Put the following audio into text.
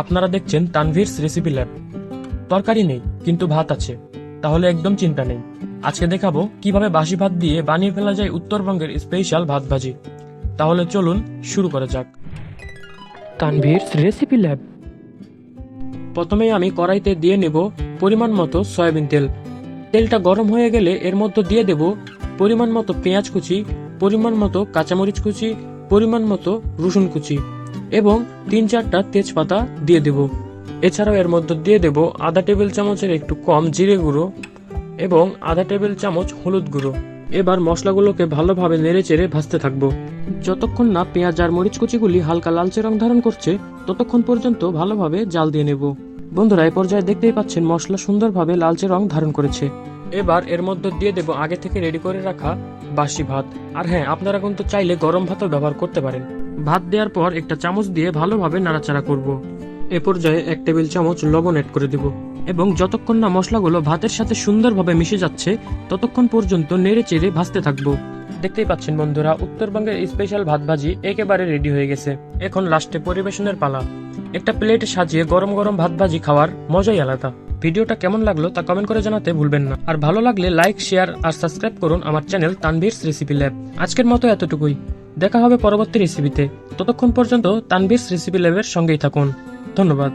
আপনারা দেখছেন Tanvir's recipe lab. তরকারি নেই কিন্তু ভাত আছে, তাহলে একদম চিন্তা নেই। আজকে দেখাবো কিভাবে বাসি ভাত দিয়ে বানিয়ে ফেলা যায় উত্তরবঙ্গের স্পেশাল ভাত ভাজি। তাহলে চলুন শুরু করা যাক। Tanvir's recipe lab. প্রথমেই আমি কড়াইতে দিয়ে নেব পরিমাণ মতো সয়াবিন তেল। তেলটা গরম হয়ে গেলে এর মধ্যে দিয়ে দেব পরিমাণ মতো পেঁয়াজ কুচি, পরিমাণ মতো কাঁচামরিচ কুচি, পরিমাণ মতো রসুন কুচি এবং 3-4টা তেজপাতা দিয়ে দেব। এছাড়াও এর মধ্যে দিয়ে দেব আধা টেবিল চামচের একটু কম জিরে গুঁড়ো এবং আধা টেবিল চামচ হলুদ গুঁড়ো। এবার মশলাগুলোকে ভালোভাবে নেড়েচেড়ে ভাজতে থাকবো। যতক্ষণ না পেঁয়াজ আর মরিচ কুচিগুলি হালকা লালচে রং ধারণ করছে ততক্ষণ পর্যন্ত ভালোভাবে জাল দিয়ে নেব। বন্ধুরা, এই পর্যায়ে দেখতেই পাচ্ছেন মশলা সুন্দরভাবে লালচে রং ধারণ করেছে। এবার এর মধ্যে দিয়ে দেব আগে থেকে রেডি করে রাখা বাসি ভাত। আর হ্যাঁ, আপনারা কিন্তু চাইলে গরম ভাতও ব্যবহার করতে পারেন। ভাত দেওয়ার পর একটা চামচ দিয়ে ভালোভাবে নাড়াচাড়া করব। এ পর্যায়ে 1 টেবিল চামচ লবণ অ্যাড করে দেব এবং যতক্ষণ না মশলাগুলো ভাতের সাথে সুন্দরভাবে মিশে যাচ্ছে ততক্ষণ পর্যন্ত নেড়ে চেড়ে ভাজতে থাকবো। দেখতেই পাচ্ছেন বন্ধুরা, উত্তরবঙ্গের স্পেশাল ভাত ভাজি একেবারে রেডি হয়ে গেছে। এখন লাস্টে পরিবেশনের পালা। একটা প্লেটে সাজিয়ে গরম গরম ভাত ভাজি খাওয়ার মজাই আলাদা। ভিডিওটা কেমন লাগলো তা কমেন্ট করে জানাতে ভুলবেন না। আর ভালো লাগলে লাইক, শেয়ার আর সাবস্ক্রাইব করুন আমার চ্যানেল তানভীরস রেসিপি ল্যাব। আজকের মতো এতটুকুই। দেখা হবে পরবর্তী রেসিপিতে। ততক্ষণ পর্যন্ত তানভীরস রেসিপি ল্যাবের সঙ্গেই থাকুন। ধন্যবাদ।